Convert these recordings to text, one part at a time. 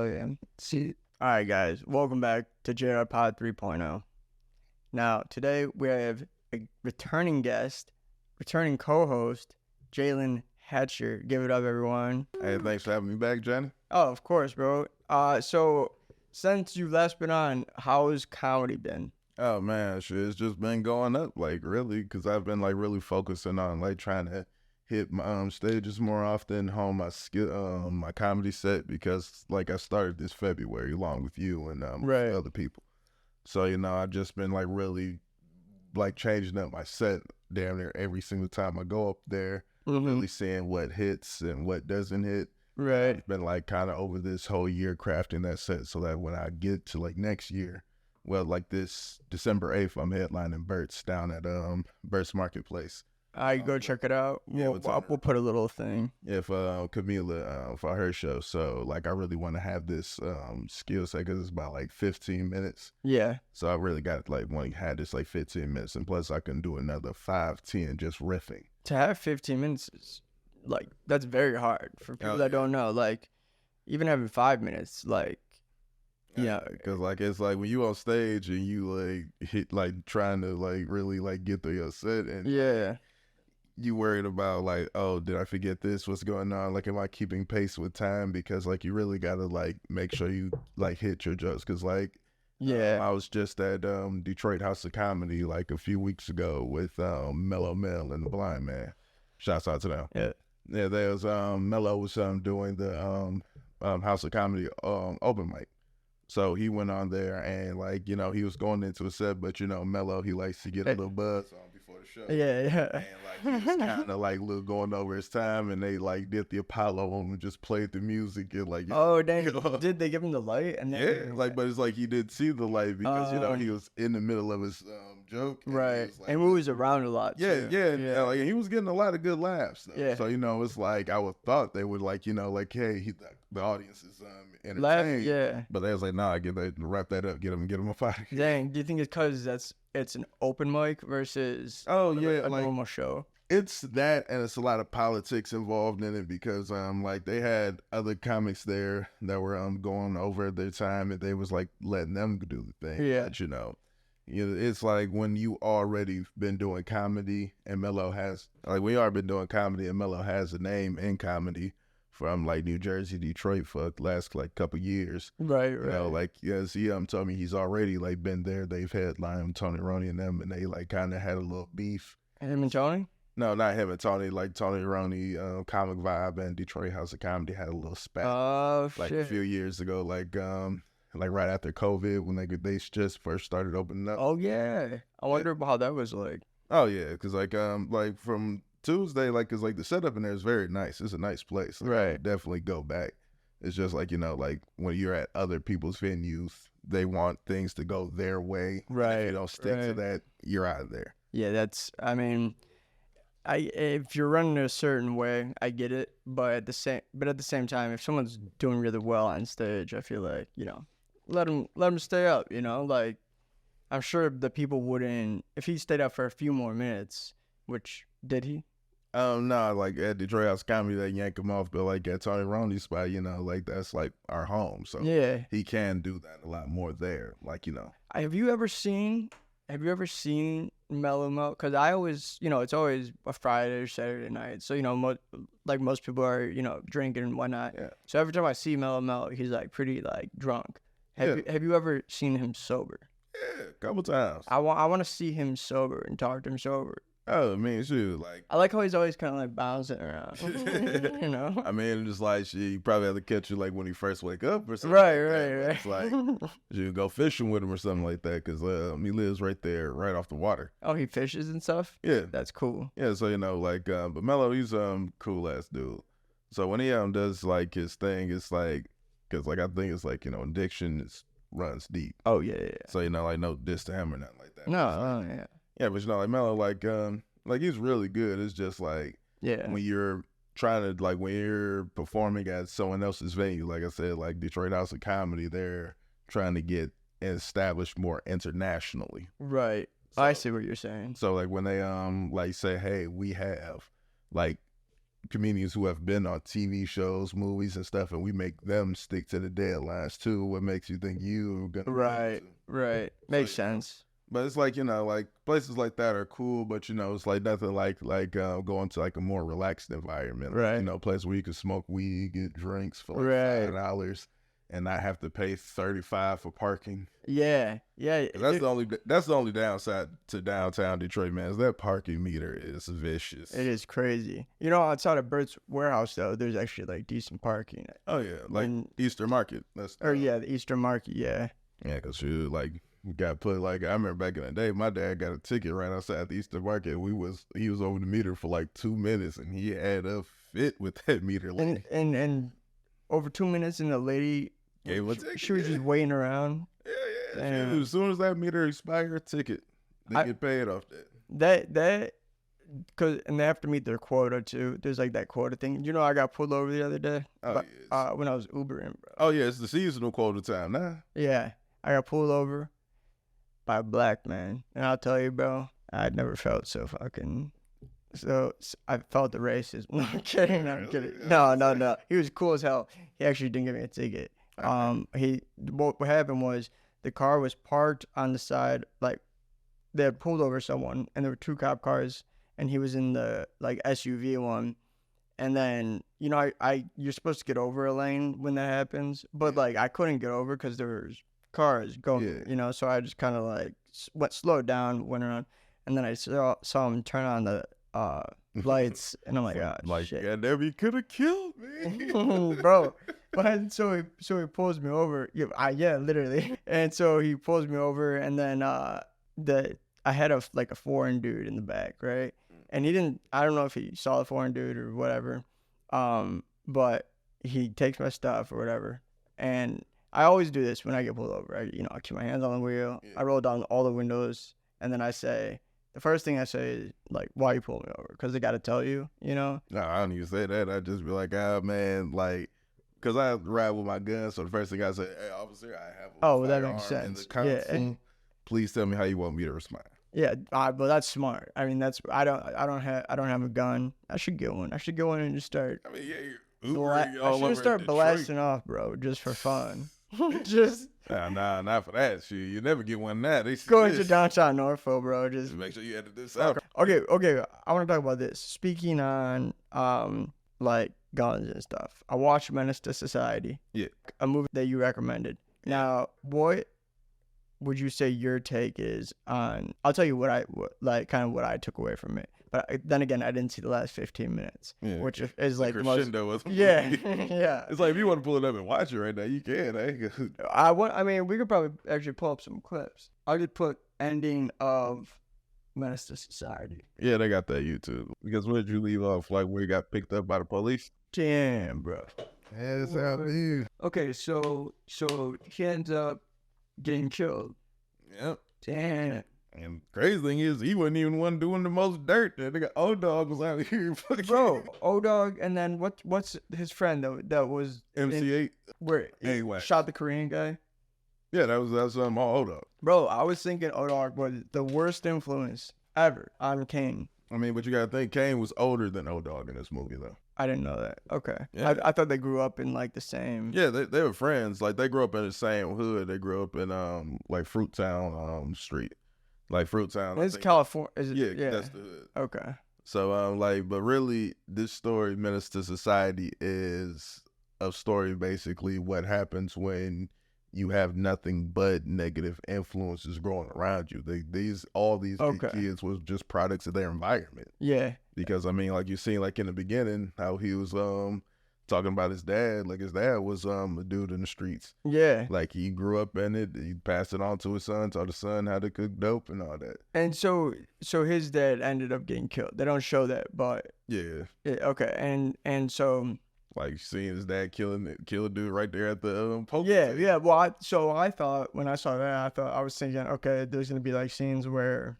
Hell yeah. See, all right, guys. Welcome back to JR Pod 3.0. Now, today we have a returning guest, returning co-host, Jalen Hatcher. Give it up, everyone. Hey, thanks for having me back, Johnny. Oh, of course, bro. So since you last been on, how has comedy been? Oh man, shit, it's just been going up, like really, because I've been like really focusing on like trying to hit my stages more often, hone my skill, my comedy set, because like I started this February along with you and Right. other people. So I've just been like really like changing up my set damn near every single time I go up there, really seeing what hits and what doesn't hit. Right. I've been like kind of over this whole year crafting that set so that when I get to like next year, well, like this December 8th, I'm headlining Burt's down at Burt's Marketplace. I go check it out. Yeah, We'll put a little thing. Yeah, for Camila for her show. So like I really want to have this skill set because it's about like 15 minutes. Yeah. So I really got like want to have this like 15 minutes, and plus I can do another 5-10 just riffing. To have 15 minutes is like that's very hard for people that don't know. Like even having 5 minutes, like. Yeah, because like it's like when you on stage and you like hit like trying to like really like get through your set and yeah, you worried about like, oh, did I forget this? What's going on? Like, am I keeping pace with time? Because like you really gotta like make sure you like hit your jokes. Because like I was just at Detroit House of Comedy like a few weeks ago with Mellow Mel and the Blind Man. Shouts out to them. Yeah, there was Mellow was doing the House of Comedy open mic. So he went on there and like, he was going into a set, but Mello, he likes to get a little buzz on before the show. Yeah. And like he was kind of like going over his time, and they like did the Apollo on and just played the music and like. Oh dang! Did they give him the light? And then, like, but it's like he did see the light because he was in the middle of his joke. And right. Like, and moves around a lot. Yeah. Like, he was getting a lot of good laughs. Though. Yeah. So it's like I would thought they would like like hey the audience is entertained. Yeah. But they was like, nah, wrap that up, get him a fight. Dang, do you think it's because it's an open mic versus a like, normal show? It's that, and it's a lot of politics involved in it because like they had other comics there that were going over their time, and they was like letting them do the thing. Yeah. But, it's like when you already been doing comedy and Mello has we already been doing comedy and Mello has a name in comedy from like New Jersey, Detroit for the last like couple years. Right. He told me he's already like been there. They've had Tony Roney and them, and they like kind of had a little beef. Him and Tony? No, not him and Tony. Like Tony Roney, Comic Vibe and Detroit House of Comedy had a little spat. Oh like shit! A few years ago, like right after COVID when they just first started opening up. Oh yeah, I wonder how that was like. Oh yeah, because like from Tuesday, like, cause like the setup in there is very nice. It's a nice place. Like, right. I would definitely go back. It's just like like when you're at other people's venues, they want things to go their way. Right. If you don't stick to that, you're out of there. Yeah, I mean, if you're running a certain way, I get it. But at the same time, if someone's doing really well on stage, I feel like let them stay up. Like I'm sure the people wouldn't if he stayed up for a few more minutes. Which did he? No, like at Detroit House Comedy, they yank him off, but like at Tony Roney's spot, like that's like our home, so yeah, he can do that a lot more there. Like Have you ever seen Mellow Mel? Because I always, it's always a Friday or Saturday night, so most people are drinking and whatnot. Yeah. So every time I see Mellow Mel, he's like pretty like drunk. Have you ever seen him sober? Yeah, a couple times. I want to see him sober and talk to him sober. Oh, I mean, shoot, like I like how he's always kind of like bouncing around. I mean, just like you probably have to catch you like when he first wake up or something. Right. It's like you go fishing with him or something like that because he lives right there, right off the water. Oh, he fishes and stuff. Yeah, that's cool. Yeah, so but Mello, he's cool ass dude. So when he does like his thing, it's like because like I think it's like addiction runs deep. Oh yeah. So like no diss to him or nothing like that. No, yeah. Yeah, but like Mello, like he's really good. It's just like when you're trying to when you're performing at someone else's venue, like I said, like Detroit House of Comedy, they're trying to get established more internationally. Right. So, I see what you're saying. So like when they say, hey, we have like comedians who have been on TV shows, movies, and stuff, and we make them stick to the deadlines too. What makes you think you are gonna right? Makes sense. But it's like, like places like that are cool, but it's like nothing like going to like a more relaxed environment, right? Place where you can smoke weed, get drinks for like $5 and not have to pay $35 for parking. Yeah. That's the only downside to downtown Detroit, man. Is that parking meter is vicious. It is crazy. Outside of Bert's warehouse though, there's actually like decent parking. Oh yeah, like Easter Market. The Easter Market. Yeah. Yeah, because you got put I remember back in the day, my dad got a ticket right outside the Easter Market. He was over the meter for like 2 minutes, and he had a fit with that meter. And over 2 minutes, and the lady gave a ticket. She was just waiting around. Yeah. As soon as that meter expired, ticket, they get paid off that. And they have to meet their quota too. There's like that quota thing. I got pulled over the other day when I was Ubering, bro. Oh yeah, it's the seasonal quota time now. Yeah, I got pulled over by a black man, and I'll tell you, bro, I'd never felt so fucking. So I felt the racism. No, I'm kidding. No. He was cool as hell. He actually didn't give me a ticket. What happened was the car was parked on the side, like they had pulled over someone, and there were 2 cop cars, and he was in the like SUV one. And then you're supposed to get over a lane when that happens, but like I couldn't get over because there was cars going, so I just kind of like slowed down, went around, and then I saw him turn on the lights, and I'm like, oh shit, goddamn, you could have killed me. Bro. But so he pulls me over, literally, and so he pulls me over, and then I had a foreign dude in the back, right, and I don't know if he saw the foreign dude or whatever, but he takes my stuff or whatever, and I always do this when I get pulled over. I keep my hands on the wheel. Yeah. I roll down all the windows, and then the first thing I say is like, "Why you pull me over?" Because they got to tell you, No, I don't even say that. I just be like, "Ah, man, like." Because I ride with my gun, so the first thing I say, "Hey, officer, I have a that makes sense. In the console. Yeah. Please tell me how you want me to respond." Yeah, but that's smart. I mean, I don't have a gun. I should get one. And just start. I mean, I should start blasting off, bro, just for fun. Just nah, not for that shit. You never get one now. Going to downtown Norfolk, bro. Just make sure you edit this out. Okay. I want to talk about this. Speaking on like guns and stuff. I watched Menace to Society. Yeah. A movie that you recommended. Now, what would you say your take is on? I'll tell you what I took away from it. But then again, I didn't see the last 15 minutes, which is like the most. Yeah. It's like if you want to pull it up and watch it right now, you can. We could probably actually pull up some clips. I'll just put ending of Menace to Society. Yeah, they got that YouTube. Because where did you leave off? Like where you got picked up by the police? Damn, bro. That's how it is. Okay, so he ends up getting killed. Yep. Damn. And crazy thing is, he wasn't even one doing the most dirt. That nigga O-Dog was out here fucking. Bro, O-Dog, and then what's his friend that was MC8? Where he shot the Korean guy? Yeah, that was all O-Dog. Bro, I was thinking O-Dog was the worst influence ever on Kane. I mean, but you gotta think Kane was older than O-Dog in this movie, though. I didn't know that. Okay. Yeah. I thought they grew up in like the same. Yeah, they were friends. Like they grew up in the same hood. They grew up in like Fruittown Street. Like Fruittown. It's California. Is it? Yeah, that's the hood. Okay. So but really, this story, Menace to Society, is a story basically what happens when you have nothing but negative influences growing around you. All these kids was just products of their environment. Yeah. Because I mean, like you seen, like in the beginning, how he was talking about his dad. Like his dad was a dude in the streets. Yeah. Like he grew up in it. He passed it on to his son, taught his son how to cook dope and all that. And so his dad ended up getting killed. They don't show that, but yeah. Okay. And so like seeing his dad kill a dude right there at the poker table. Yeah. Well, I thought when I saw that, I was thinking, okay, there's gonna be like scenes where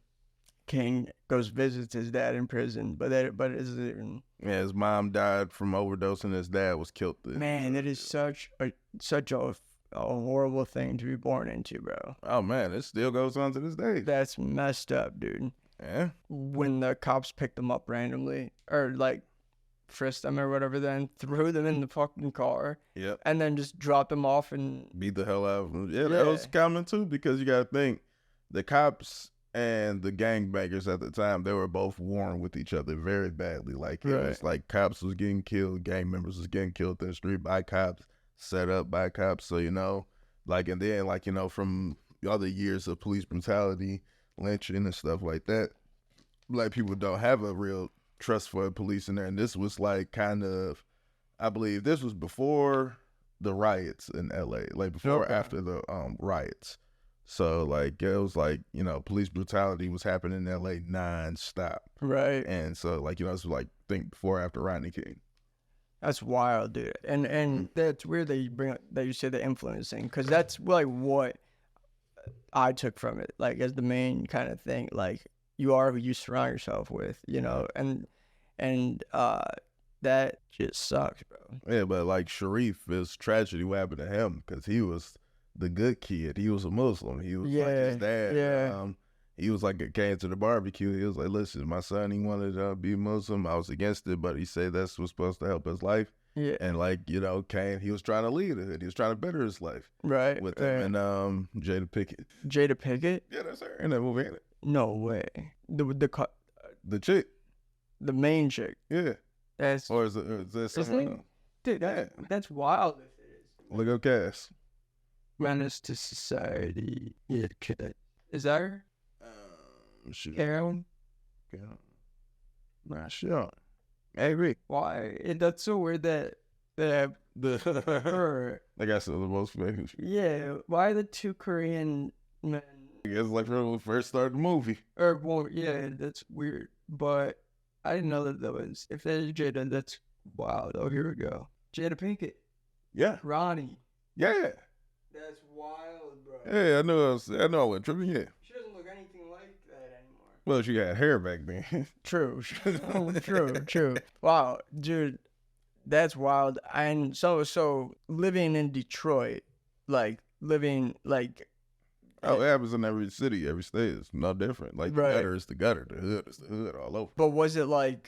King goes visits his dad in prison, but is it? Yeah, his mom died from overdose and his dad was killed. Man, it is such a horrible thing to be born into, bro. Oh man, it still goes on to this day. That's messed up, dude. Yeah. When the cops picked him up randomly, or like frisked them or whatever, then threw them in the fucking car. Yep. And then just dropped them off and beat the hell out of them. Yeah, that was common too, because you gotta think the cops and the gangbangers at the time, they were both warring with each other very badly. Like it was like cops was getting killed, gang members was getting killed in the street by cops, set up by cops. So, you know, like, and then like, you know, from other years of police brutality, lynching and stuff like that, black people don't have a real trust for police in there. And this was like kind of, I believe this was before the riots in LA, like before or after the riots. So like it was like, you know, police brutality was happening in LA nonstop. Right. And so like, you know, it's like think before or after Rodney King. That's wild, dude. And that's weird that you bring up, that you say the influencing, because that's like what I took from it, like as the main kind of thing. Like you are who you surround yourself with, you know, and that just sucks, bro. Yeah, but like Sharif, it's tragedy what happened to him, because he was the good kid. He was a Muslim. He was like his dad. Yeah. He was like, came to the barbecue. He was like, listen, my son, he wanted to be Muslim. I was against it, but he said that's what's supposed to help his life. Yeah. And like, you know, Kane, he was trying to lead it. He was trying to better his life. Right. With him and Jada Pinkett. Jada Pinkett? Yeah, that's her in that movie, ain't it? No way. The chick. The main chick. Yeah. That's. Or is there someone else? Dude, that's wild. Look up Cass. Menace to Society. Yeah, kid. Is that her? Shoot. Heroin? Not sure. Maybe. Why? That's so weird that her. I guess the most famous. Yeah. Why the two Korean men? I guess like when we first started the movie. Or well, yeah, that's weird. But I didn't know that was. If that is Jada, that's wild. Oh, here we go. Jada Pinkett. Yeah. Ronnie. Yeah. That's wild, bro. Yeah, I know I went tripping. Yeah. She doesn't look anything like that anymore. Well, she had hair back then. True. True. Wow, dude, that's wild. And so living in Detroit, like living like. Oh, it happens in every city, every state. It's no different. Like the gutter is the gutter, the hood is the hood, all over. But was it like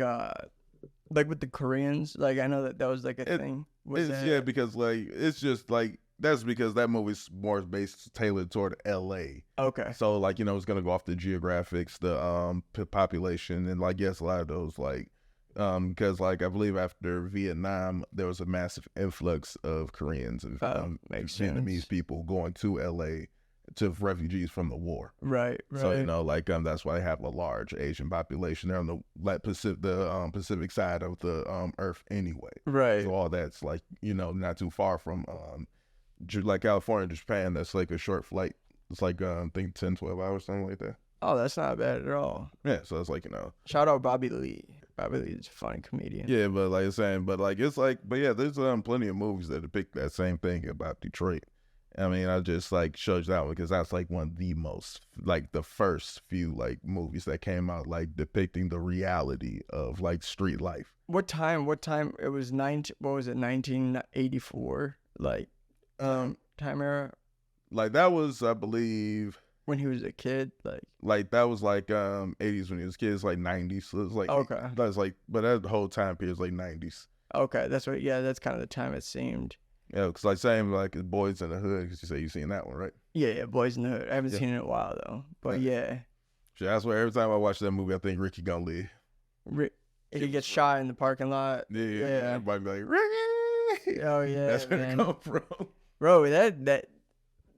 with the Koreans? Like I know that was like a thing. Yeah, because like it's just like. That's because that movie's more tailored toward L.A. Okay. So, like, you know, it's going to go off the geographics, the population, and, like, yes, a lot of those, like, because, like, I believe after Vietnam, there was a massive influx of Koreans and Vietnamese people going to L.A. to refugees from the war. Right. So, you know, like, that's why they have a large Asian population. They're on the Pacific side of the Earth anyway. Right. So all that's, like, you know, not too far from... like California to Japan, that's like a short flight. It's like I think 10, 12 hours, something like that. Oh, that's not bad at all. Yeah, so it's like, you know. Shout out Bobby Lee. Bobby Lee is a funny comedian. Yeah, but like I'm saying, it's like, but yeah, there's plenty of movies that depict that same thing about Detroit. I mean, I just like showed you that one because that's like one of the most, like the first few like movies that came out like depicting the reality of like street life. What time? It was 1984? Like. Time era, like that was, I believe, when he was a kid, like that was like 80s when he was a kid. It's like 90s, so it's like okay. That's like, but that whole time period is like 90s. Okay, that's what. Yeah, that's kind of the time it seemed. Yeah, because like same like Boys in the Hood. Because you say you seen that one, right? Yeah, Boys in the Hood. I haven't seen it in a while though, but yeah. I swear every time I watch that movie, I think Ricky gonna live. He gets shot in the parking lot. Yeah. Everybody be like Ricky. Oh yeah, that's where it come from. Bro, that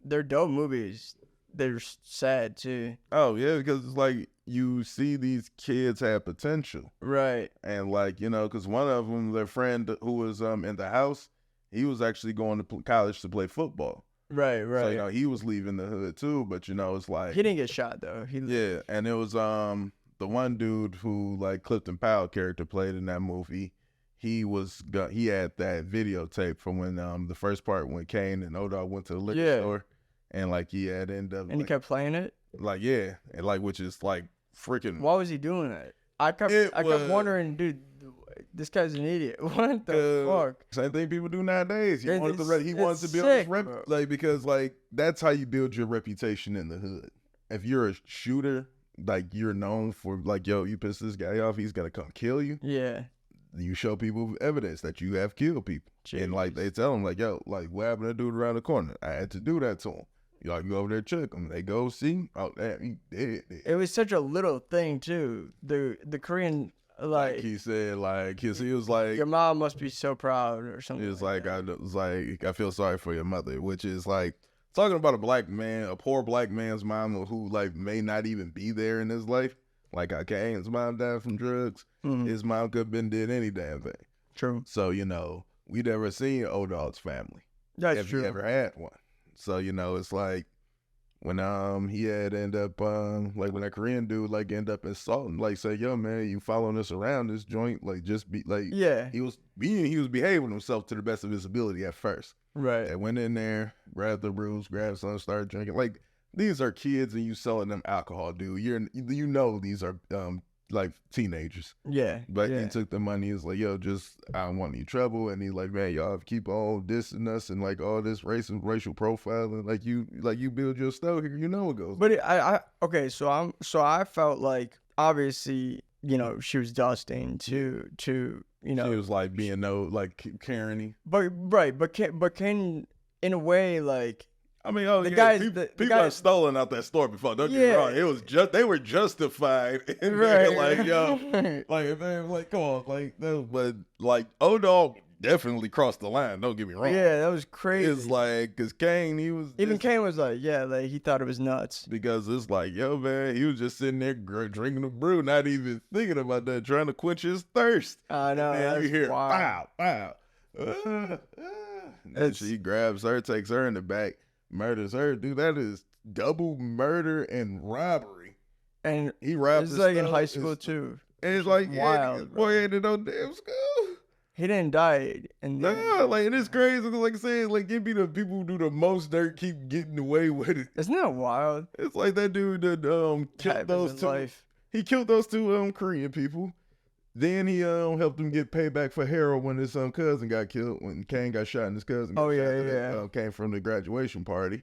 they're dope movies. They're sad too. Oh yeah, because it's like you see these kids have potential, right? And like, you know, because one of them, their friend who was in the house, he was actually going to college to play football. Right. So you know he was leaving the hood too, but you know it's like he didn't get shot though. Yeah, and it was the one dude who like Clifton Powell character played in that movie. He had that videotape from when the first part when Kane and O-Dog went to the liquor store, and like he had ended up and he kept playing it. Like yeah, and like which is like freaking. Why was he doing that? I kept wondering, dude. This guy's an idiot. What the fuck? Same thing people do nowadays. He wanted to build his like because like that's how you build your reputation in the hood. If you're a shooter, like you're known for like, yo, you piss this guy off, he's gonna come kill you. Yeah. you show people evidence that you have killed people. Jeez. And like they tell them like, yo, like what happened to dude around the corner? I had to do that to him. You like, go over there, check him. They go see. Oh, damn, he dead. It was such a little thing too. The Korean, like he said, like he was like, your mom must be so proud or something. He was like I feel sorry for your mother, which is like talking about a black man, a poor black man's mom who like may not even be there in his life. Like how Kane's mom died from drugs. Mm-hmm. His mom could have been did any damn thing. True. So we never seen O-Dog's family. That's true. He ever had one. So it's like when he had end up like when that Korean dude like end up insulting, like say, yo man, you following us around this joint, like just be like, yeah, he was behaving himself to the best of his ability at first. Right. They went in there, grabbed the brews, grabbed some, started drinking. Like these are kids and you selling them alcohol, dude. These are like teenagers. Yeah. But he took the money. He was like, yo, I don't want any trouble. And he's like, man, y'all keep on dissing us and like all this racial profiling. Like you build your stuff here, it goes. But okay, so I felt like obviously, she was dusting to she was like being like Karen-y. But right, but can in a way like, I mean, people have stolen out that store before. Don't get me wrong. It was they were justified. Right. Like, yo, like, man, like, come on, like, no, but like, O-Dog definitely crossed the line. Don't get me wrong. Yeah, that was crazy. It's like, cause Kane, Kane was like, yeah, like he thought it was nuts. Because it's like, yo, man, he was just sitting there drinking the brew, not even thinking about that, trying to quench his thirst. I know. And you hear, wow. And she grabs her, takes her in the back. Murders her, dude. That is double murder and robbery. And he robbed. It's like in high school too. And it's like wild. Boy, ain't in no damn school. He didn't die. And like it's crazy. Like I said, like it be the people who do the most dirt keep getting away with it. Isn't that wild? It's like that dude that killed those two. Life. He killed those two Korean people. Then he helped him get payback for heroin when his cousin got killed, when Kane got shot and his cousin got shot. Came from the graduation party.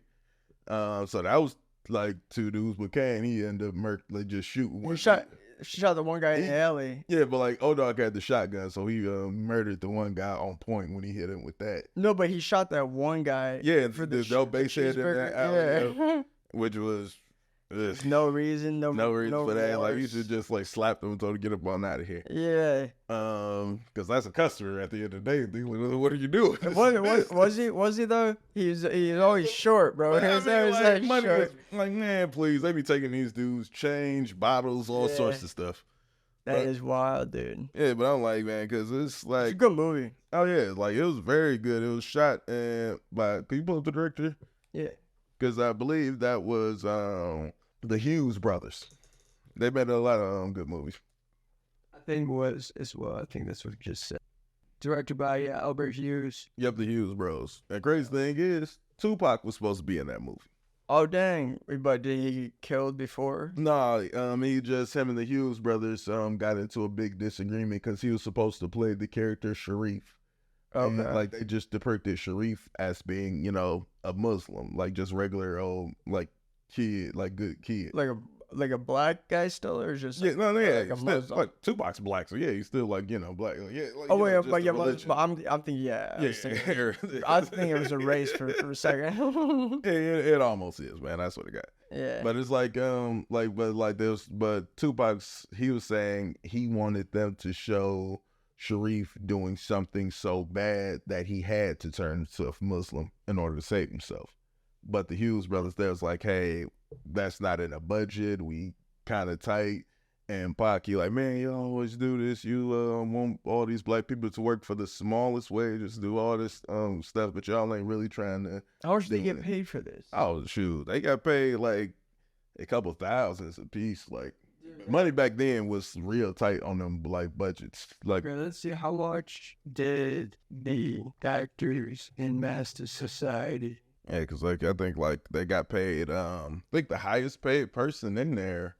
So that was like two dudes with Kane. He ended up just shooting one. She shot the one guy in the alley. Yeah, but like O-Dog had the shotgun, so he murdered the one guy on point when he hit him with that. No, but he shot that one guy. Yeah, for the dope base head in that alley, which was... No reason for that. Like you should just like slap them and told him to get up on out of here. Yeah. Because that's a customer at the end of the day. What are you doing? Was he though? He was always short, bro. Like man, please. They be taking these dudes change, bottles, all sorts of stuff. That is wild, dude. Yeah, but I'm like, man, because it's like... It's a good movie. Oh, yeah. Like, it was very good. It was shot by... Can you pull up the director? Yeah. Because I believe that was the Hughes brothers. They made a lot of good movies. I think it was as well. I think that's what he just said. Directed by Albert Hughes. Yep, the Hughes bros. And crazy thing is, Tupac was supposed to be in that movie. Oh, dang. But did he get killed before? No, him and the Hughes brothers got into a big disagreement because he was supposed to play the character Sharif. Okay. And, like, they just depicted Sharif as being, a Muslim, like just regular old, like, kid, like good kid. Like a black guy still, or just like a Muslim? Like Tupac's black, so yeah, he's still like black. Like, but I'm thinking I think it was a race for a second. It almost is, man. I swear to God. Yeah. But it's but Tupac's, he was saying he wanted them to show Sharif doing something so bad that he had to turn himself Muslim in order to save himself. But the Hughes brothers, they was like, hey, that's not in a budget. We kind of tight. And Pac, you like, man, you always do this. You want all these black people to work for the smallest way, just do all this stuff, but y'all ain't really trying to. How much they get paid for this? Oh, shoot. They got paid like a couple thousands a piece. Like, money back then was real tight on them like budgets. Like, let's see, how much did the actors in Master Society? Yeah, because like I think like they got paid. I think the highest paid person in there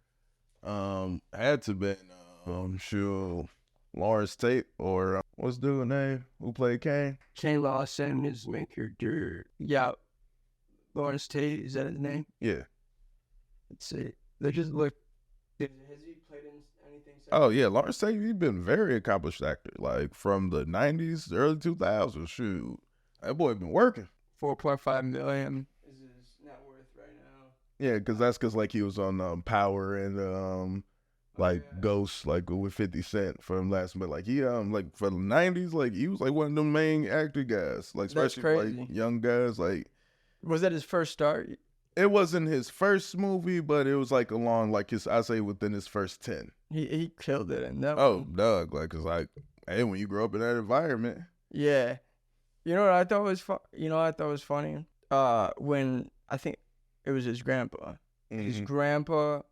had to been Lawrence Tate or what's the dude's name who played Kane? Shane Lawson is main character. Yeah, Lawrence Tate, is that his name? Yeah. Let's see. They just look. Has he played in anything? Oh yeah, Lawrence Tate, he's been a very accomplished actor. Like from the '90s, early 2000s. Shoot, that boy been working. 4.5 million is his net worth right now. Yeah, because like he was on Power and Ghost, like with 50 Cent from last, but like he like for the '90s, like he was like one of the main actor guys, like especially for, like young guys. Like, was that his first start? It wasn't his first movie, but it was like along like I say within his first 10. He killed it in that. Oh, Doug, like cause like hey, when you grow up in that environment. Yeah, you know what I thought was funny. When I think it was his grandpa. Mm-hmm. His grandpa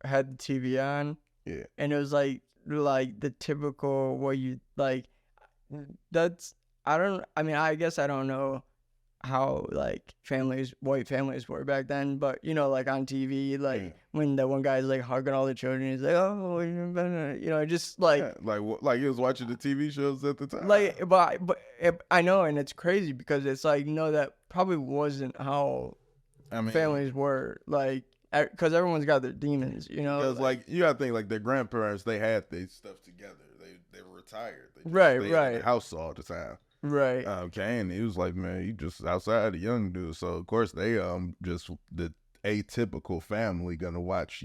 had the TV on. Yeah. And it was like the typical what you like. I guess I don't know how like white families were back then, but like on TV, like when the one guy's like hugging all the children, he's like, oh, just like like he was watching the TV shows at the time. Like, but I know, and it's crazy because it's like that probably wasn't how families were like. Because everyone's got their demons, Because like you gotta think like their grandparents, they had their stuff together. They were retired. They right. In the house all the time. Right. Kane, he was like, man, he just outside, a young dude. So of course they just the atypical family gonna watch.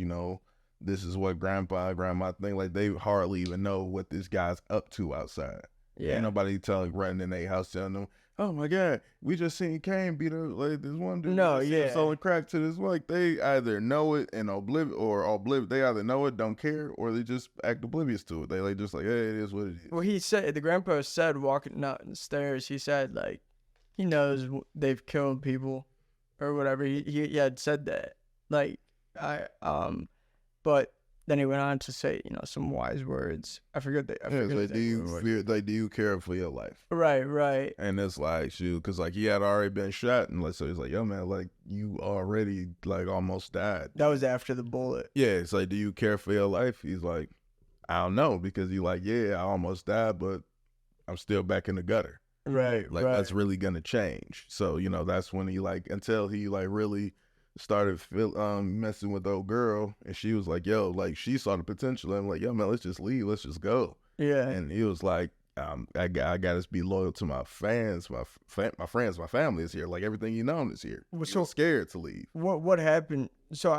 This is what grandma think. Like they hardly even know what this guy's up to outside. Yeah. Ain't nobody running in their house telling them, oh my God, we just seen Kane beat up like this one dude. No, yeah. Selling crack to this. Like they either know it and oblivious. They either know it, don't care, or they just act oblivious to it. They like just like, hey, it is what it is. Well, the grandpa said walking up the stairs, he said like he knows they've killed people or whatever. He had said that. Like but then he went on to say, some wise words. I forget. Do you care for your life? Right. And it's like, shoot, because like he had already been shot, and like so he's like, yo man, like you already like almost died. That was after the bullet. Yeah, it's like, do you care for your life? He's like, I don't know, because he like, yeah, I almost died, but I'm still back in the gutter. Right. Like that's really gonna change. So that's when he like until he like really started messing with the old girl, and she was like, yo, like she saw the potential. I'm like, yo man, let's just leave, let's just go. Yeah. And he was like, I gotta be loyal to my fans, my friends, my family is here, like everything is here. So scared to leave. What happened? So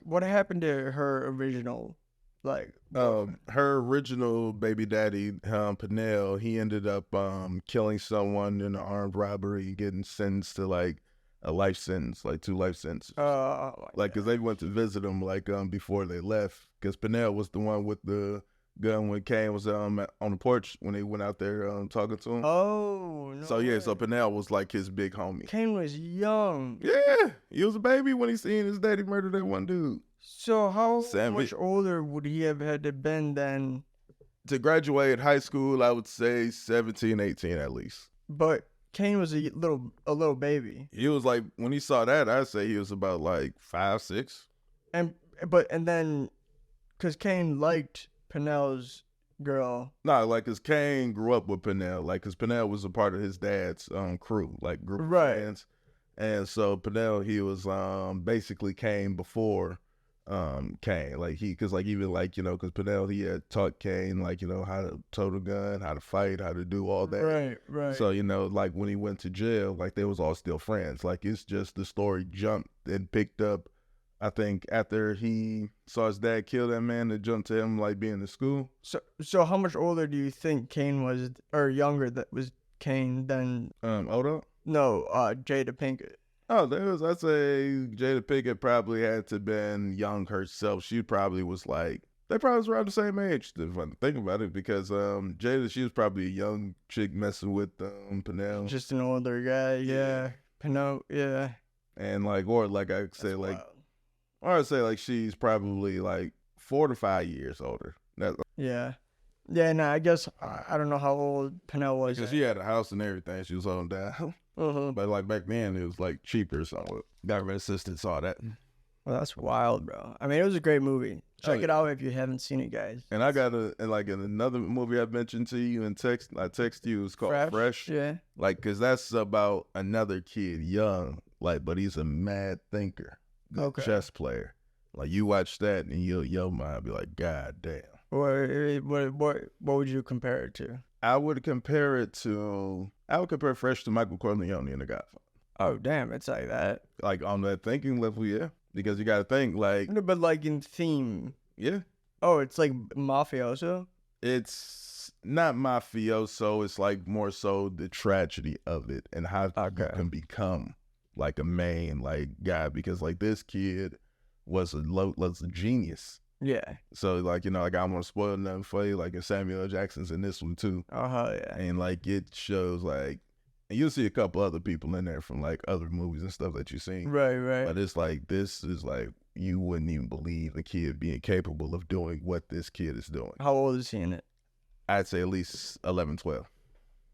what happened to her original her original baby daddy, Pennell, he ended up killing someone in an armed robbery, getting sentenced to like a life sentence, like 2 life sentences. Because they went to visit him before they left, because Pennell was the one with the gun when Kane was on the porch when they went out there talking to him. Oh, no. So yeah, so Pennell was like his big homie. Kane was young. Yeah, he was a baby when he seen his daddy murder that one dude. So how much older would he have had to been then? To graduate high school, I would say 17, 18 at least. But Kane was a little baby. He was like, when he saw that, I'd say he was about like 5, 6. And then, because Kane liked Pennell's girl. No, like, cause Kane grew up with Pennell, like, cause Pennell was a part of his dad's crew, like group of friends. And so Pennell, he was basically Kane before Kane, like cause like even like cause Pennell, he had taught Kane like how to tote a gun, how to fight, how to do all that. Right. So like when he went to jail, like they was all still friends. Like it's just the story jumped and picked up. I think after he saw his dad kill that man, that jumped to him like being in school. So how much older do you think Kane was, or younger that was Kane than Odo? No, Jada Pinkett. Oh, I'd say Jada Pinkett probably had to been young herself. She probably was like, they probably was around the same age, if I think about it, because Jada, she was probably a young chick messing with Pennell. Just an older guy, yeah. Pennell, yeah. And like, or like I say, like, or I'd say like she's probably like 4 to 5 years older. Yeah. Yeah, no, I guess, I don't know how old Pennell was. Because she had a house and everything, she was holding down. But like back then, it was like cheaper, so government assistance, all that. Well, that's wild, bro. I mean, it was a great movie. Check it out if you haven't seen it, guys. And I got another movie I mentioned to you and I text you. It's called Fresh. Yeah. Like, cause that's about another kid, young, like, but he's a mad thinker, chess player. Like you watch that and your mind be like, God damn. What would you compare it to? I would compare Fresh to Michael Corleone in The Godfather. Oh damn, it's like that. Like on that thinking level, yeah. Because you got to think like. No, but like in theme. Yeah. Oh, it's like mafioso. It's not mafioso. It's like more so the tragedy of it and how you can become like a main like guy. Because like this kid was a genius. Yeah. So like, you know, like I don't want to spoil nothing for you. Like Samuel L. Jackson's in this one too. Yeah. And like it shows like, and you'll see a couple other people in there from like other movies and stuff that you've seen. Right. But it's like, this is like, you wouldn't even believe a kid being capable of doing what this kid is doing. How old is he in it? I'd say at least 11, 12.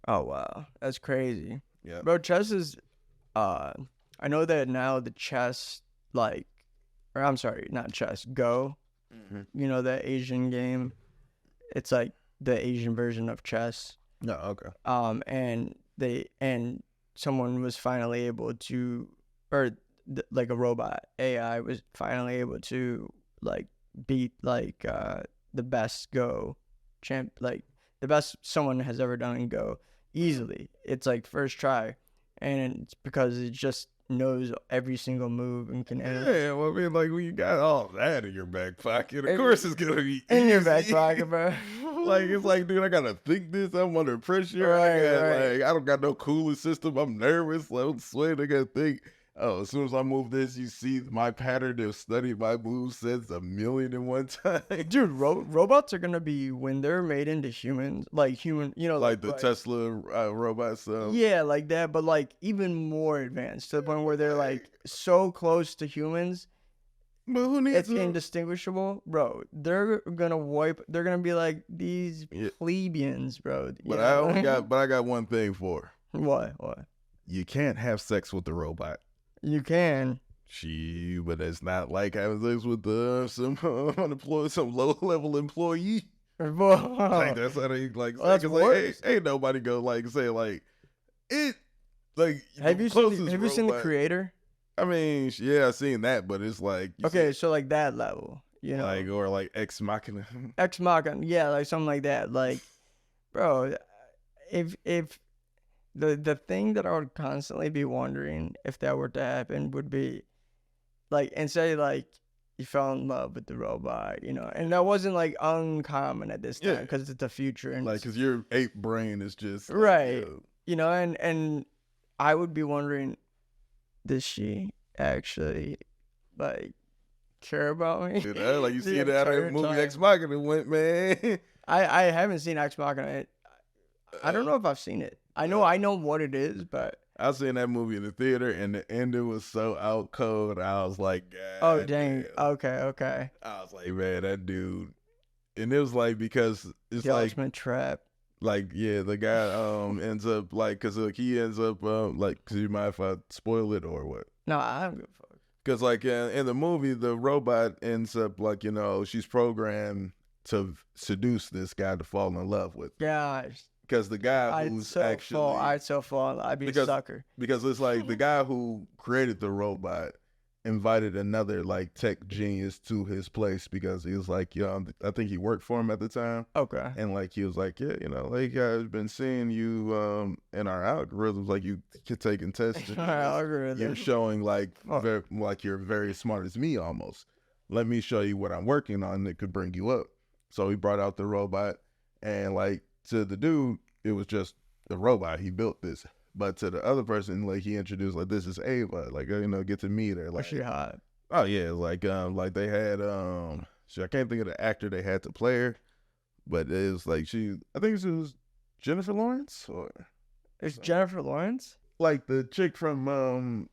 Oh, wow. That's crazy. Yeah. Bro, chess is, I know that now the chess, like, or I'm sorry, not chess, Go. Mm-hmm. You know, that Asian game. It's like the Asian version of chess. No, okay. And someone was finally able to, like a robot AI was finally able to like beat like the best Go champ, like the best someone has ever done in Go easily. It's like first try, and it's because it just knows every single move and can. Yeah, well, I mean, like when you got all that in your back pocket, of course it's gonna be in your back pocket, bro. Like it's like, dude, I gotta think this. I'm under pressure. Right. Like I don't got no cooling system. I'm nervous. Like, I'm sweating. I gotta think. Oh, as soon as I move this, you see my pattern. They've studied my movesets 1,000,001 times. Dude, robots are gonna be when they're made into humans, like human, you know, like the Tesla robots. Yeah, like that, but like even more advanced to the point where they're like so close to humans. But who needs it's indistinguishable, bro. They're gonna be like these plebeians, bro. But I got one thing for her. What? You can't have sex with the robot. You can. But it's not like having sex with some unemployed, some low-level employee. Like that's how they like. Well, that's like, ain't nobody go like say like it. Like have you seen The Creator? I mean, yeah, I've seen that, but it's like okay, so like that level, you know, like or like Ex Machina. Ex Machina, yeah, like something like that. Like, bro, if the thing that I would constantly be wondering if that were to happen would be, like, and say like you fell in love with the robot, you know, and that wasn't like uncommon at this time because it's the future and like because your ape brain is just like, right, you know, and I would be wondering, does she actually like care about me? Dude, like you see that movie Ex Machina went, man. I haven't seen Ex Machina. I don't know if I've seen it. I know what it is, but I seen that movie in the theater, and the ending was so out cold. I was like, God, oh dang, damn. Okay. I was like, man, that dude, and it was like because it's the like ultimate trap. Like the guy ends up like because he ends up like because you mind if I spoil it or what? No, I don't give a fuck. Because like in the movie, the robot ends up like she's programmed to seduce this guy to fall in love with. Gosh. Because the guy I'd so fall. I'd be a sucker. Because it's like the guy who created the robot invited another like tech genius to his place because he was like, I think he worked for him at the time. Okay. And like he was like, yeah, like I've been seeing you in our algorithms, like you taking tests. You're showing like like you're very smart as me almost. Let me show you what I'm working on that could bring you up. So he brought out the robot, and like to the dude, it was just the robot. He built this. But to the other person, like he introduced, like this is Ava, like get to meet her. Like was she hot? Oh yeah, like they had I can't think of the actor they had to play her, but it was like I think it was Jennifer Lawrence or it's Jennifer Lawrence, like the chick from the.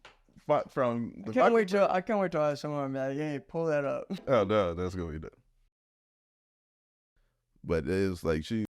I can't wait till I have someone be like, hey, pull that up. Oh no, that's gonna be done. But it was like she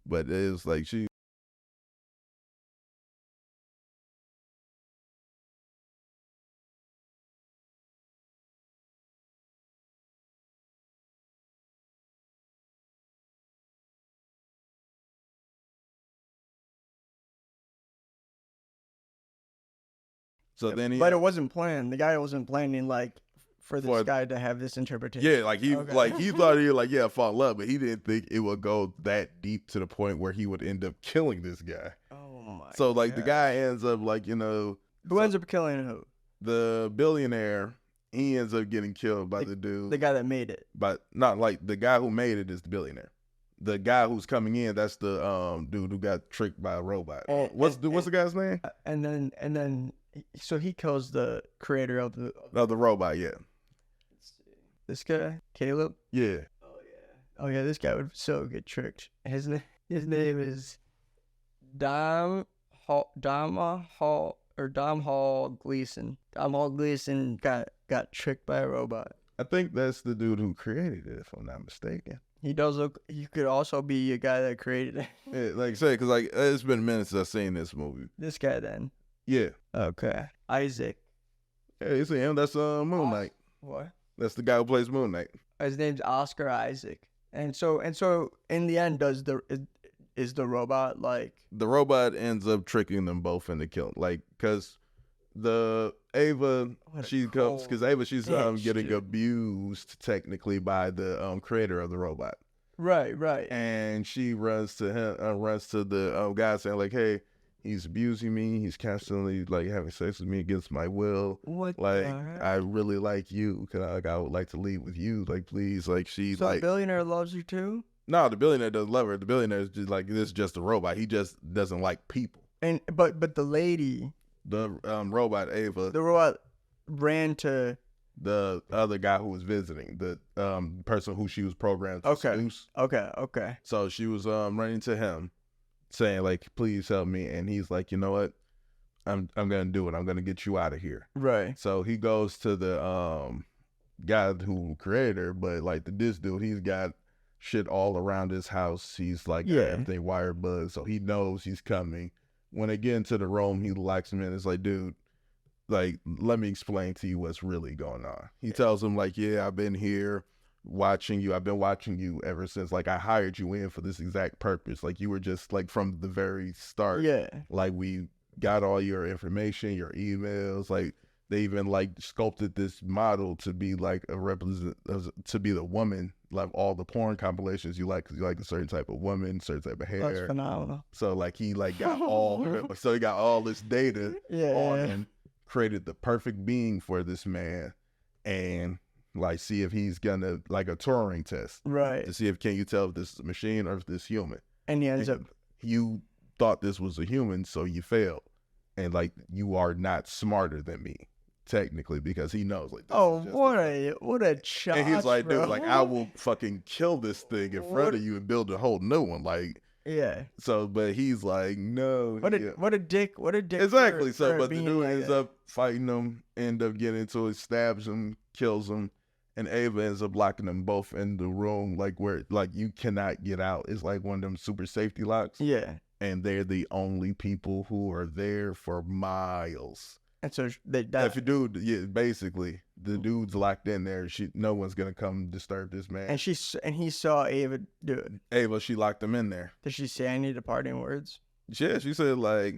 But it was like she. So then But it wasn't planned. The guy wasn't planning like for this guy to have this interpretation. Yeah, like he thought he like fall in love, but he didn't think it would go that deep to the point where he would end up killing this guy. Oh my! So like the guy ends up like who ends up killing who? The billionaire. He ends up getting killed by the dude. The guy that made it. But not like the guy who made it is the billionaire. The guy who's coming in, that's the dude who got tricked by a robot. What's the guy's name? And then so he kills the creator of the robot. Yeah. This guy, Caleb. Yeah. Oh yeah, this guy would so get tricked. His name is Dom Hall Gleason. Dom Hall Gleason got tricked by a robot. I think that's the dude who created it, if I'm not mistaken. He does look. He could also be a guy that created it. Yeah, like I say, because like it's been minutes since I've seen this movie. This guy then. Yeah. Okay. Isaac. Yeah, you see him. That's Moon Knight. What? That's the guy who plays Moon Knight. His name's Oscar Isaac. And so in the end, is the robot like? The robot ends up tricking them both into killing, like, because the Ava, she's getting abused technically by the creator of the robot. Right. And she runs to the guy saying like, hey, he's abusing me. He's constantly like having sex with me against my will. What? Like, I really like you. I would like to leave with you. Like, please. Like, she's so like. The billionaire loves you too? No, the billionaire doesn't love her. The billionaire is just like, this is just a robot. He just doesn't like people. And but the lady. The robot Ava. The robot ran to the other guy who was visiting, the person who she was programmed to seduce. Okay. So she was running to him, saying like, "Please help me," and he's like, "You know what? I'm gonna do it. I'm gonna get you out of here." Right. So he goes to the guy who created her, but like this dude, he's got shit all around his house. He's like everything wire bugged, so he knows he's coming. When they get into the room, he locks him in. It's like, dude, like, let me explain to you what's really going on. He tells him like, yeah, I've been here watching you. I've been watching you ever since, like, I hired you in for this exact purpose. Like, you were just like from the very start. Yeah. Like, we got all your information, your emails. Like, they even like sculpted this model to be like to be the woman, like all the porn compilations you like, because you like a certain type of woman, certain type of hair. That's phenomenal. So like he like got so he got all this data on and created the perfect being for this man, and like see if he's gonna like a Turing test, right? To see if can you tell if this is a machine or if this is human. And he ends up. You thought this was a human, so you failed, and like you are not smarter than me. Technically, because he knows like what a shot. And he's like, bro. dude, like I will fucking kill this thing in front of you and build a whole new one. Like So but he's like, no. What a dick. Exactly. But the dude ends up fighting him, end up getting into it, stabs him, kills him, and Ava ends up locking them both in the room, like where like you cannot get out. It's like one of them super safety locks. Yeah. And they're the only people who are there for miles. And so they die. If you dude, basically the dude's locked in there. No one's gonna come disturb this man. And he saw Ava do it. Ava, she locked him in there. Did she say any departing words? Yeah, she said like,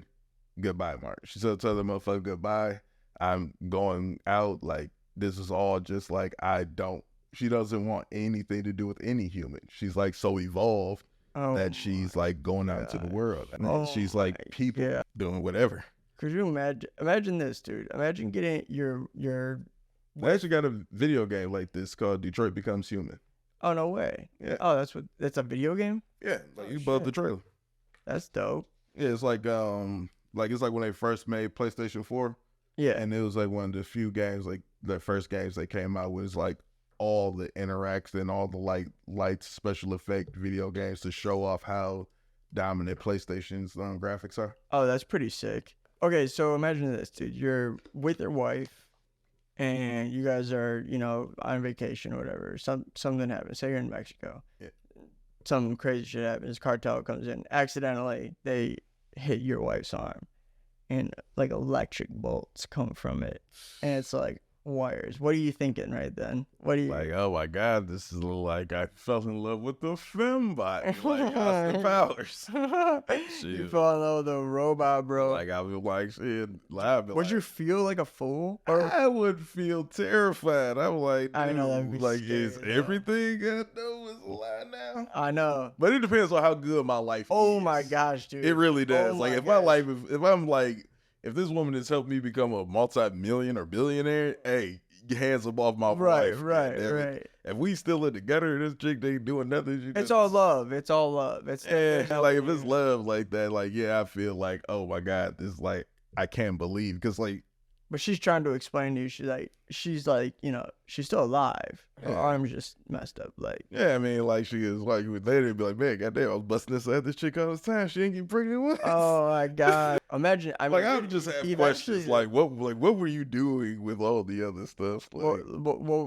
"Goodbye, Mark." She said, "Tell the motherfucker goodbye. I'm going out. Like this is all just like She doesn't want anything to do with any human. She's like so evolved that she's like going out into the world. And she's like people doing whatever." Could you imagine this, dude? Imagine getting your. They actually got a video game like this called Detroit Becomes Human. Oh no way! Yeah. Oh, that's a video game. Yeah, like you bought the trailer. That's dope. Yeah, it's like it's like when they first made PlayStation 4. Yeah, and it was like one of the few games, like the first games they came out was like all the interaction, all the lights, special effect video games to show off how dominant PlayStation's graphics are. Oh, that's pretty sick. Okay, so imagine this, dude. You're with your wife, and you guys are, on vacation or whatever. Something happens. Say you're in Mexico. Yeah. some crazy shit happens. Cartel comes in, accidentally they hit your wife's arm, and like electric bolts come from it, and it's like wires. What are you thinking right then? What do you like? Oh my God, this is like I fell in love with the fembot, like Austin Powers. You fell in love with a robot, bro. Like I was like, shit, laughing. Would you feel like a fool? I would feel terrified. I'm like, I know that'd be like, scary, is though. everything I know is a lie now? I know. But it depends on how good my life is. Oh my gosh, dude. It really does. Oh like, my if my gosh. life, if I'm like, if this woman has helped me become a multi-million or billionaire, hey, hands up off my life. Right. If we still in together, this chick ain't doing nothing. It's all love. It's all love. It's like if it's love like that, like yeah, I feel like, oh my God, this like I can't believe, because like. But she's trying to explain to you. She's like, you know, she's still alive. Her arm's just messed up. Like, yeah, I mean, like she is like they'd be like, man, goddamn, I was busting this chick all the time. She ain't get pregnant once. oh my God. Imagine. I mean, I would just have questions like, what were you doing with all the other stuff? Like,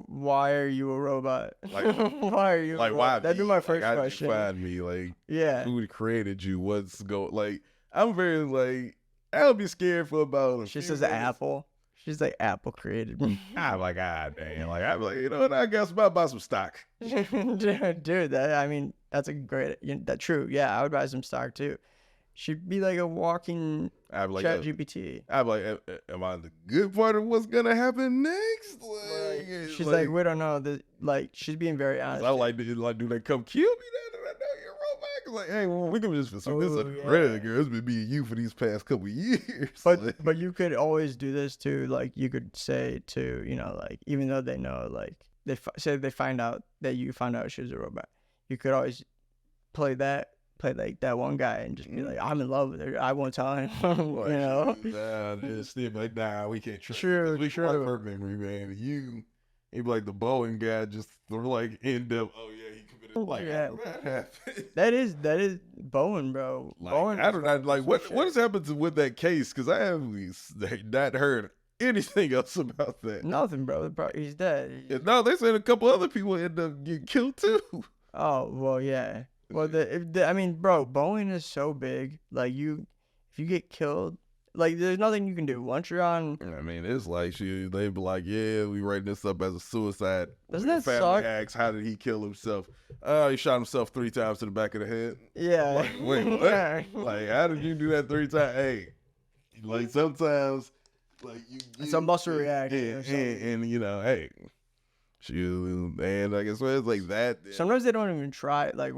why are you a robot? Like, why are you? Like, why? That'd be my first like, question. How did you find me? Like, yeah. Who created you? What's going? Like, I'm very like, I would be scared for about. She says Apple. She's like, Apple created me. I'm like, God damn. Like, I'm like, you know what? I guess I'll buy some stock. Dude, that's a great. That's true. Yeah, I would buy some stock too. She'd be like a walking chat GPT. I'm like, am I the good part of what's gonna happen next? Like, she's like, we don't know. Like, she's being very honest. I like, do they come kill me? Then I know you're a robot. Like, hey, well, we can just pursue this a red girl. It's been me and you for these past couple years. But you could always do this too. Like, you could say to, you know, like, even though they know, like, say they find out that you found out she was a robot, you could always play like that one guy and just be like, I'm in love with her. I won't tell him. You know? Nah, just still like, nah, we can't trust. True. We trust her memory, man. You, he'd be like the Boeing guy, just like end up. Oh yeah, he committed. Like, yeah. That is Bowen, bro. Like, Bowen. I don't know. Like, what has happened with that case? Because I haven't not heard anything else about that. Nothing, bro. He's dead. No, they said a couple other people end up getting killed too. Oh well, yeah. Well, I mean, bro, Bowen is so big. Like, if you get killed, like, there's nothing you can do. Once you're on. I mean, it's like they be like, yeah, we writing this up as a suicide. Doesn't that family suck? asks, how did he kill himself? He shot himself 3 times to the back of the head. Yeah. Like, wait, what? Like, how did you do that 3 times? Hey, like, sometimes, like, some muscle reaction. And you know, hey, shoot, and I guess it's like that. Sometimes they don't even try. Like,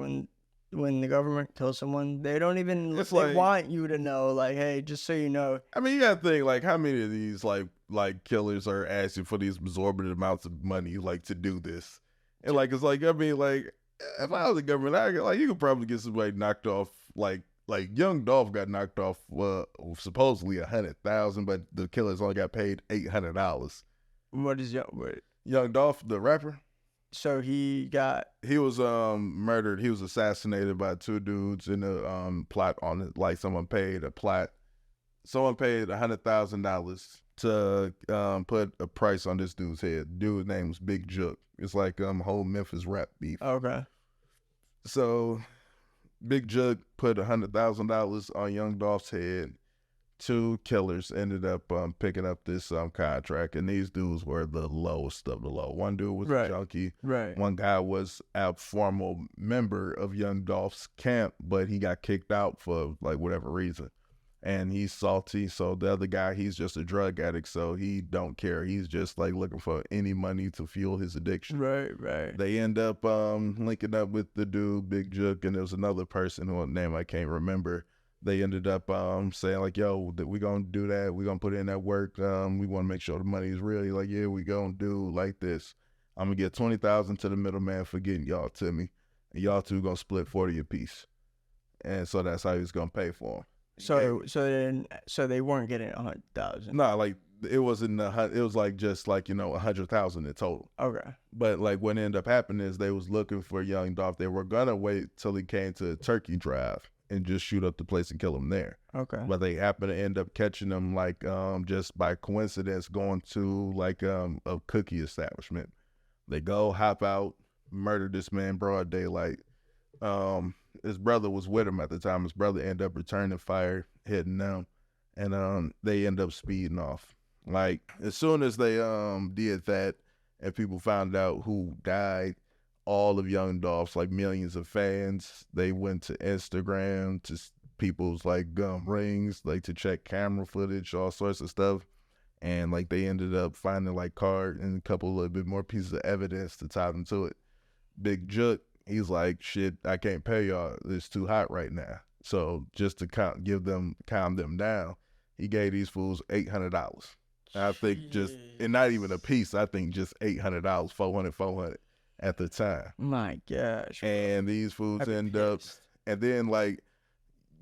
when the government kills someone, they don't even. It's they like, want you to know, like, hey, just so you know. I mean, you gotta think, like, how many of these like killers are asking for these exorbitant amounts of money, like, to do this? And like, it's like, I mean, like, if I was the government, you could probably get somebody knocked off, like young Dolph got knocked off, supposedly $100,000, but the killers only got paid $800. What is Young Dolph, the rapper? So he was murdered. He was assassinated by 2 dudes in a plot on it. Like, someone paid $100,000 to put a price on this dude's head. Dude's name was Big Jook. It's like whole Memphis rap beef. Okay. So Big Jook put $100,000 on Young Dolph's head. 2 killers ended up picking up this contract, and these dudes were the lowest of the low. One dude was a junkie. Right. One guy was a formal member of Young Dolph's camp, but he got kicked out for like whatever reason. And he's salty. So the other guy, he's just a drug addict, so he don't care. He's just like looking for any money to fuel his addiction. Right. They end up linking up with the dude, Big Jook, and there was another person whose name I can't remember. They ended up saying like, yo, we gonna do that. We gonna put in that work. We want to make sure the money is real. He's like, yeah, we gonna do like this. I'm gonna get $20,000 to the middleman for getting y'all to me, and y'all 2 gonna split 40 apiece. And so that's how he was gonna pay for them. So they weren't getting 100,000. No, like it wasn't. It was like just like 100,000 in total. Okay. But like what ended up happening is they was looking for Young Dolph. They were gonna wait till he came to Turkey Drive and just shoot up the place and kill him there. Okay. But they happened to end up catching him like just by coincidence going to like a cookie establishment. They go, hop out, murder this man broad daylight. His brother was with him at the time. His brother ended up returning fire, hitting them, and they end up speeding off. Like as soon as they did that, and people found out who died, all of Young Dolph's like millions of fans, they went to Instagram to people's like rings, like to check camera footage, all sorts of stuff, and like they ended up finding like card and a couple little bit more pieces of evidence to tie them to it. Big Jook, he's like, shit, I can't pay y'all. It's too hot right now. So just to calm them down, he gave these fools $800. I think just, and not even a piece, I think just $800, 400 at the time. My gosh. Bro. And these fools end up, and then like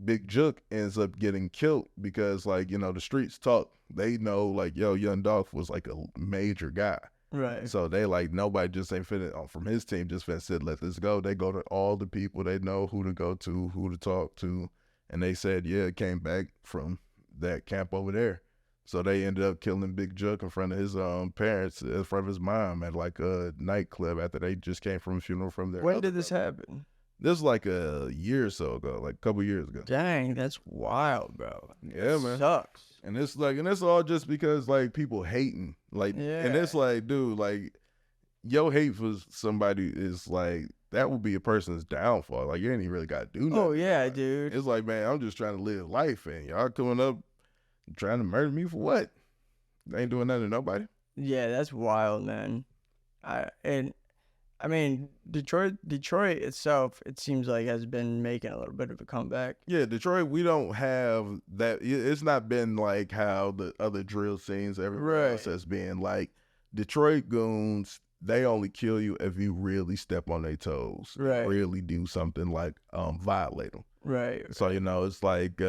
Big Jook ends up getting killed because like, you know, the streets talk. They know like, yo, Young Dolph was like a major guy. Right. So they like, nobody just ain't finna, from his team, just finna said, let this go. They go to all the people. They know who to go to, who to talk to. And they said, yeah, it came back from that camp over there. So they ended up killing Big Jook in front of his parents, in front of his mom at like a nightclub after they just came from a funeral from there. When did this happen? This was like a year or so ago, like a couple years ago. Dang, that's wild, bro. Yeah, man. Sucks. And it's like, and it's all just because like people hating, like, yeah. And it's like, dude, like, your hate for somebody is like, that would be a person's downfall. Like, you ain't even really got to do nothing. Oh yeah, dude. It's like, man, I'm just trying to live life, and y'all coming up trying to murder me for what? They ain't doing nothing to nobody. Yeah, that's wild, man. I mean, Detroit itself, it seems like has been making a little bit of a comeback. Yeah, Detroit, we don't have that. It's not been like how the other drill scenes everywhere else has been. Like Detroit goons, they only kill you if you really step on their toes, really do something like violate them. Right. So, you know, it's like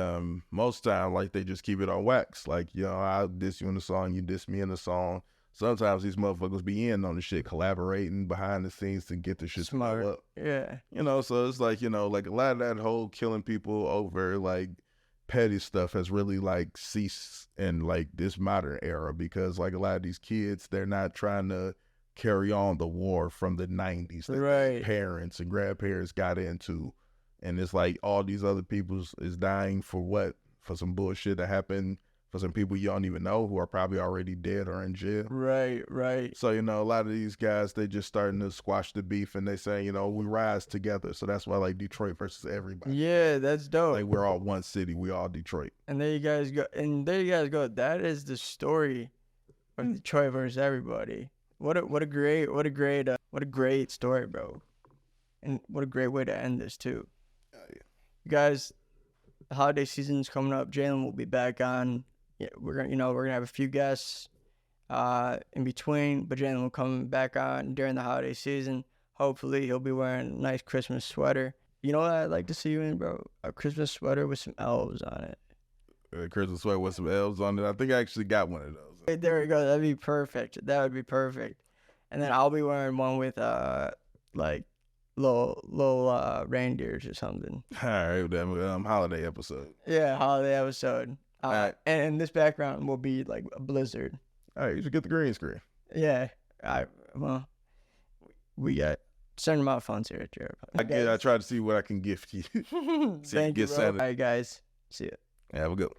most time, like they just keep it on wax. Like, you know, I'll diss you in the song, you diss me in the song. Sometimes these motherfuckers be in on the shit, collaborating behind the scenes to get the shit smart up. Yeah. You know, so it's like, you know, like a lot of that whole killing people over like petty stuff has really like ceased in like this modern era, because like a lot of these kids, they're not trying to carry on the war from the 90s that their parents and grandparents got into. And it's like all these other people is dying for what? For some bullshit that happened, for some people you don't even know who are probably already dead or in jail. Right. So, you know, a lot of these guys, they just starting to squash the beef, and they say, you know, we rise together. So that's why like Detroit versus everybody. Yeah, that's dope. Like we're all one city. We all Detroit. And there you guys go. That is the story of Detroit versus everybody. What a great story, bro. And what a great way to end this too. You guys, the holiday season's coming up. Jalen will be back on. Yeah, we're gonna have a few guests in between, but Jalen will come back on during the holiday season. Hopefully he'll be wearing a nice Christmas sweater. You know what I'd like to see you in, bro? A Christmas sweater with some elves on it. A Christmas sweater with some elves on it. I think I actually got one of those. Hey, there we go. That'd be perfect. That would be perfect. And then I'll be wearing one with like little reindeers or something. All right, that holiday episode. Yeah, holiday episode. All right. And this background will be like a blizzard. All right, you should get the green screen. Yeah. We got certain amount of funds here at Jared. I try to see what I can gift you. Thank you, bro. All right, guys. See ya. Yeah, have a good one.